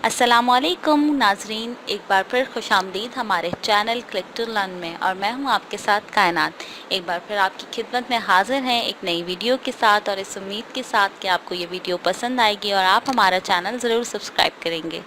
अस्सलामुअलैकुम नाजरीन, एक बार फिर खुशामदीद हमारे चैनल क्लिक टू लर्न में। और मैं हूं आपके साथ कायनात। एक बार फिर आपकी खिदमत में हाजिर हैं एक नई वीडियो के साथ, और इस उम्मीद के साथ कि आपको ये वीडियो पसंद आएगी और आप हमारा चैनल ज़रूर सब्सक्राइब करेंगे।